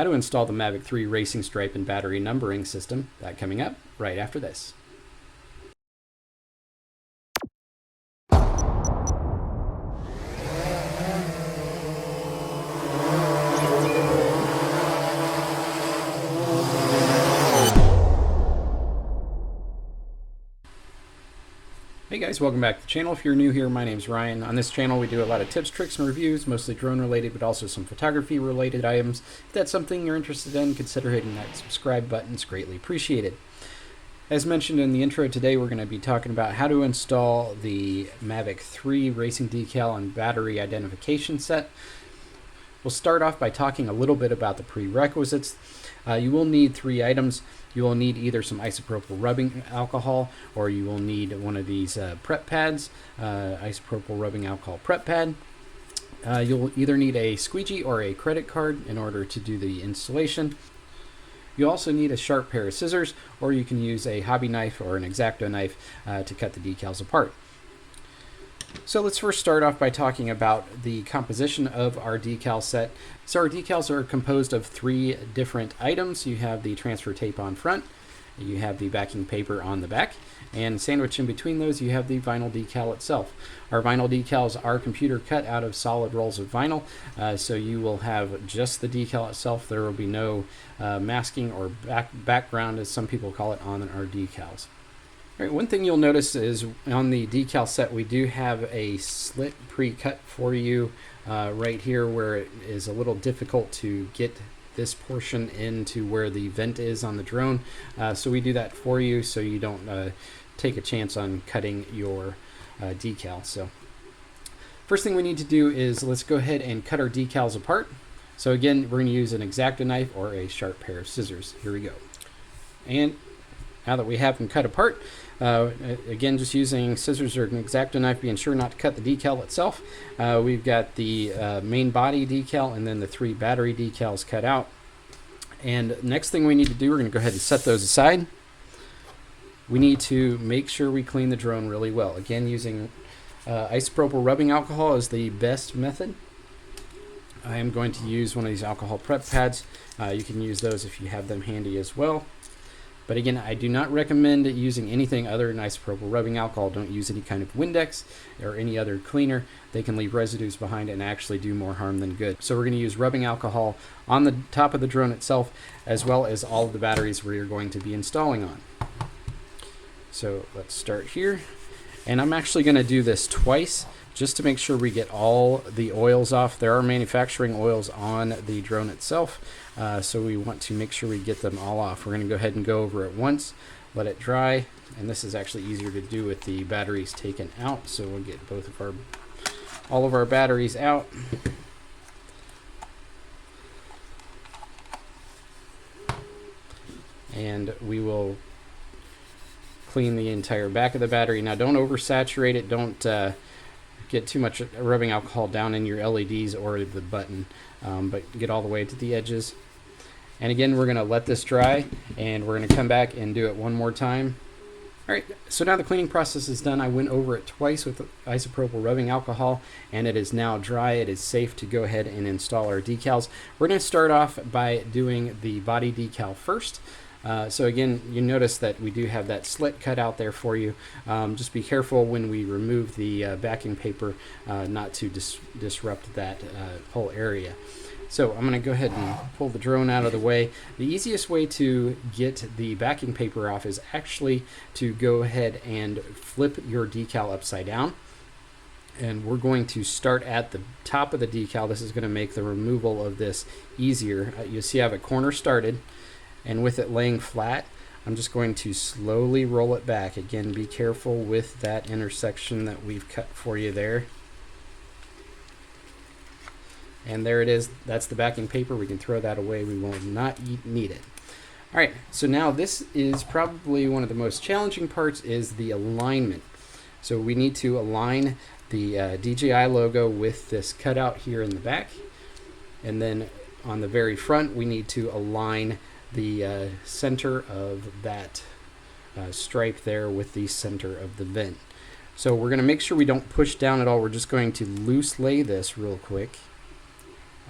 how to install the Mavic 3 racing stripe and battery numbering system. That coming up right after this. Hey guys, welcome back to the channel. If you're new here, my name's Ryan. On this channel we do a lot of tips, tricks, and reviews, mostly drone related, but also some photography related items. If that's something you're interested in, consider hitting that subscribe button. It's greatly appreciated. As mentioned in the intro, today we're going to be talking about how to install the Mavic 3 racing decal and battery identification set. We'll start off by talking a little bit about the prerequisites. You will need 3 items. You will need either some isopropyl rubbing alcohol, or you will need one of these prep pads, isopropyl rubbing alcohol prep pad. You'll either need a squeegee or a credit card in order to do the installation. You also need a sharp pair of scissors, or you can use a hobby knife or an X-Acto knife to cut the decals apart. So let's first start off by talking about the composition of our decal set. So our decals are composed of 3 different items. You have the transfer tape on front, you have the backing paper on the back, and sandwiched in between those you have the vinyl decal itself. Our vinyl decals are computer cut out of solid rolls of vinyl, so you will have just the decal itself. There will be no masking or background, as some people call it, on our decals. All right, one thing you'll notice is on the decal set we do have a slit pre-cut for you right here, where it is a little difficult to get this portion into where the vent is on the drone. So we do that for you so you don't take a chance on cutting your decal. So first thing we need to do is let's go ahead and cut our decals apart. So again, we're going to use an X-Acto knife or a sharp pair of scissors. Here we go. And now that we have them cut apart, again, just using scissors or an X-Acto knife, being sure not to cut the decal itself. We've got the main body decal and then the 3 battery decals cut out. And next thing we need to do, we're going to go ahead and set those aside. We need to make sure we clean the drone really well. Again, using isopropyl rubbing alcohol is the best method. I am going to use one of these alcohol prep pads. You can use those if you have them handy as well. But again, I do not recommend using anything other than isopropyl rubbing alcohol. Don't use any kind of Windex or any other cleaner. They can leave residues behind and actually do more harm than good. So we're going to use rubbing alcohol on the top of the drone itself, as well as all of the batteries we're going to be installing on. So let's start here. And I'm actually going to do this twice just to make sure we get all the oils off. There are manufacturing oils on the drone itself, so we want to make sure we get them all off. We're going to go ahead and go over it once, let it dry, and this is actually easier to do with the batteries taken out. So we'll get all of our batteries out. And we will clean the entire back of the battery. Now don't oversaturate it. Don't get too much rubbing alcohol down in your LEDs or the button, but get all the way to the edges. And again, we're going to let this dry, and we're going to come back and do it one more time. All right, so now the cleaning process is done. I went over it twice with isopropyl rubbing alcohol, and it is now dry. It is safe to go ahead and install our decals. We're going to start off by doing the body decal first. So again, you notice that we do have that slit cut out there for you. Just be careful when we remove the backing paper not to disrupt that whole area. So I'm going to go ahead and pull the drone out of the way. The easiest way to get the backing paper off is actually to go ahead and flip your decal upside down. And we're going to start at the top of the decal. This is going to make the removal of this easier. You see I have a corner started, and with it laying flat, I'm just going to slowly roll it back. Again, be careful with that intersection that we've cut for you there. And there it is. That's the backing paper. We can throw that away. We will not need it. All right, so now this is probably one of the most challenging parts, is the alignment. So we need to align the DJI logo with this cutout here in the back. And then on the very front, we need to align the center of that stripe there with the center of the vent. So we're going to make sure we don't push down at all. We're just going to loose lay this real quick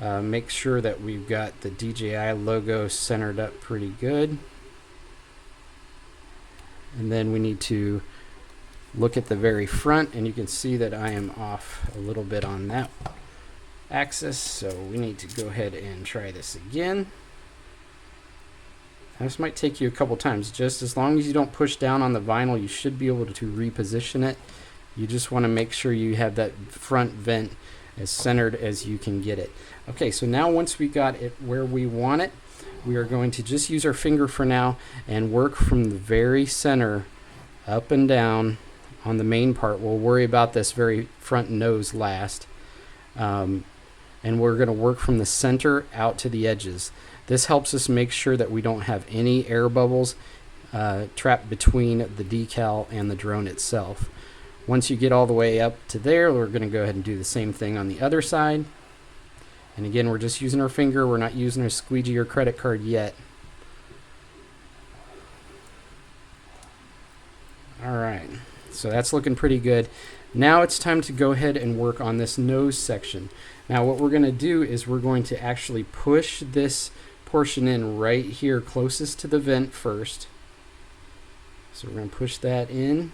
Make sure that we've got the DJI logo centered up pretty good. And then we need to look at the very front, and you can see that I am off a little bit on that axis, so we need to go ahead and try this again. This might take you a couple times. Just as long as you don't push down on the vinyl, you should be able to reposition it. You just want to make sure you have that front vent as centered as you can get it. Okay, so now once we got it where we want it, we are going to just use our finger for now and work from the very center up and down on the main part. We'll worry about this very front nose last. And we're going to work from the center out to the edges. This helps us make sure that we don't have any air bubbles trapped between the decal and the drone itself. Once you get all the way up to there, we're going to go ahead and do the same thing on the other side. And again, we're just using our finger. We're not using a squeegee or credit card yet. All right, so that's looking pretty good. Now it's time to go ahead and work on this nose section. Now what we're going to do is we're going to actually push this portion in right here closest to the vent first. So we're going to push that in.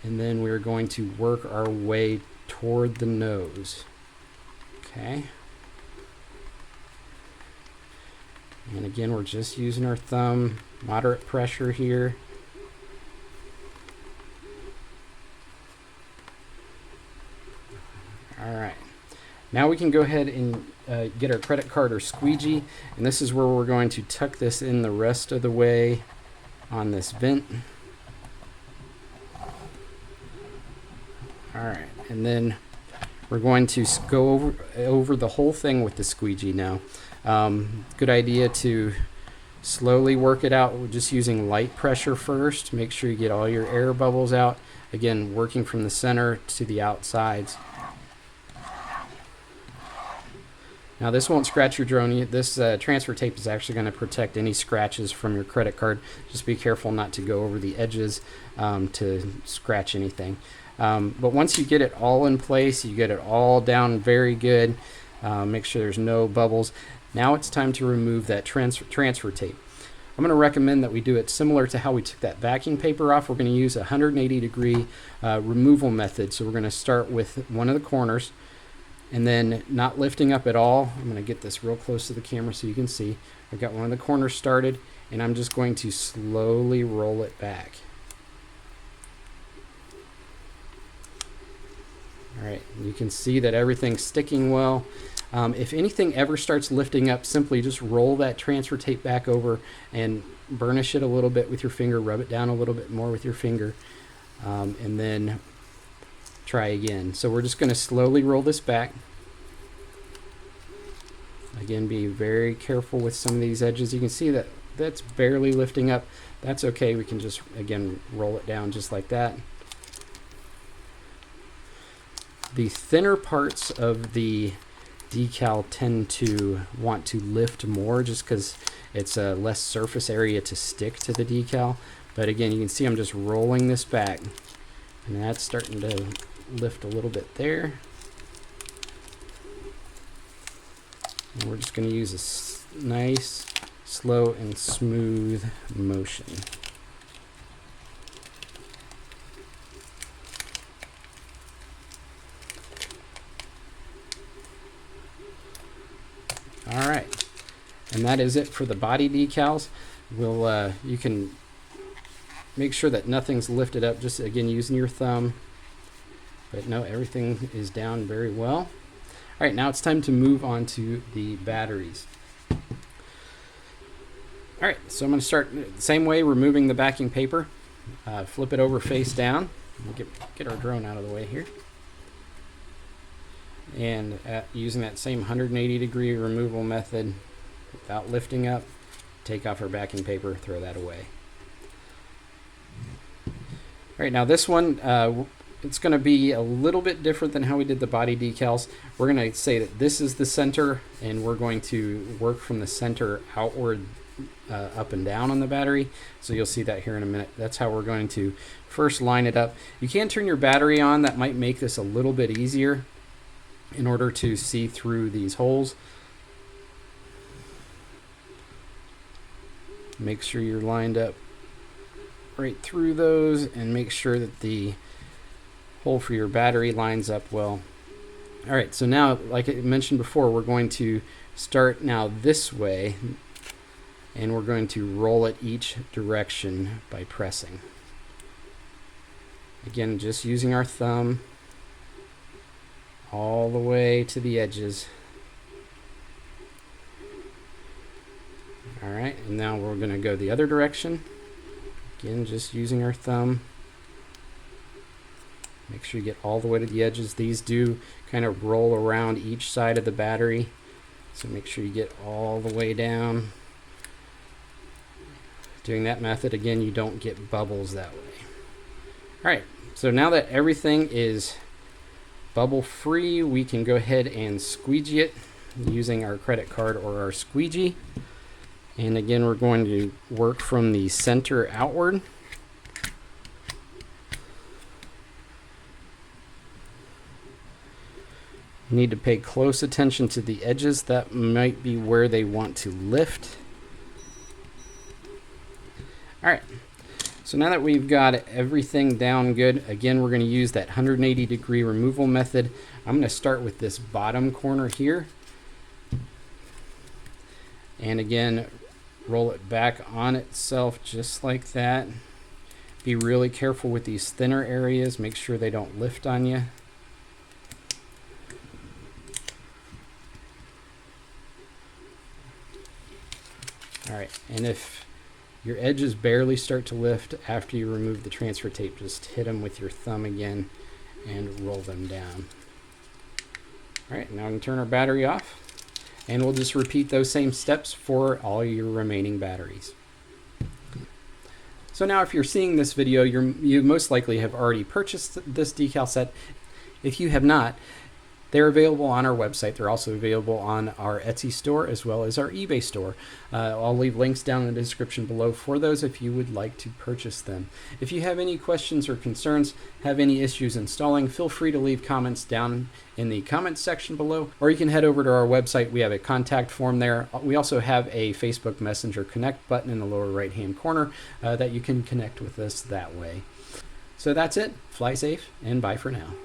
And then we're going to work our way toward the nose. Okay. And again, we're just using our thumb, moderate pressure here. All right. Now we can go ahead and get our credit card or squeegee, and this is where we're going to tuck this in the rest of the way on this vent. All right, and then we're going to go over the whole thing with the squeegee now. Good idea to slowly work it out. We're just using light pressure first. Make sure you get all your air bubbles out. Again, working from the center to the outsides. Now this won't scratch your drone. This transfer tape is actually going to protect any scratches from your credit card. Just be careful not to go over the edges to scratch anything. But once you get it all in place, you get it all down very good, make sure there's no bubbles. Now it's time to remove that transfer tape. I'm going to recommend that we do it similar to how we took that backing paper off. We're going to use a 180-degree removal method. So we're going to start with one of the corners and then not lifting up at all. I'm going to get this real close to the camera so you can see. I've got one of the corners started, and I'm just going to slowly roll it back. All right, you can see that everything's sticking well. If anything ever starts lifting up, simply just roll that transfer tape back over and burnish it a little bit with your finger, rub it down a little bit more with your finger, and then try again. So we're just going to slowly roll this back. Again, be very careful with some of these edges. You can see that that's barely lifting up. That's okay. We can just, again, roll it down just like that. The thinner parts of the decal tend to want to lift more just because it's a less surface area to stick to the decal. But again, you can see I'm just rolling this back, and that's starting to lift a little bit there. And we're just going to use a nice, slow, and smooth motion. All right, and that is it for the body decals. You can make sure that nothing's lifted up, just again using your thumb. But no, everything is down very well. All right, now it's time to move on to the batteries. All right, so I'm going to start the same way, removing the backing paper. Flip it over face down. We'll get our drone out of the way here. And using that same 180-degree removal method, without lifting up, take off our backing paper, throw that away. All right, now this one, it's going to be a little bit different than how we did the body decals. We're going to say that this is the center, and we're going to work from the center outward, up and down on the battery. So you'll see that here in a minute. That's how we're going to first line it up. You can turn your battery on. That might make this a little bit easier. in order to see through these holes. Make sure you're lined up right through those, and make sure that the hole for your battery lines up well. All right, so now, like I mentioned before, we're going to start now this way, and we're going to roll it each direction by pressing. Again, just using our thumb all the way to the edges. All right, and now we're going to go the other direction. Again, just using our thumb. Make sure you get all the way to the edges. These do kind of roll around each side of the battery, so make sure you get all the way down. Doing that method, again, you don't get bubbles that way. All right, so now that everything is bubble free, we can go ahead and squeegee it using our credit card or our squeegee. And again, we're going to work from the center outward. You need to pay close attention to the edges. That might be where they want to lift. All right, so now that we've got everything down good, again, we're going to use that 180-degree removal method. I'm going to start with this bottom corner here. And again, roll it back on itself just like that. Be really careful with these thinner areas. Make sure they don't lift on you. All right, and if your edges barely start to lift after you remove the transfer tape, just hit them with your thumb again and roll them down. All right, now we can turn our battery off, and we'll just repeat those same steps for all your remaining batteries. So now if you're seeing this video, you most likely have already purchased this decal set. If you have not, they're available on our website. They're also available on our Etsy store as well as our eBay store. I'll leave links down in the description below for those if you would like to purchase them. If you have any questions or concerns, have any issues installing, feel free to leave comments down in the comments section below, or you can head over to our website. We have a contact form there. We also have a Facebook Messenger Connect button in the lower right hand corner that you can connect with us that way. So that's it. Fly safe and bye for now.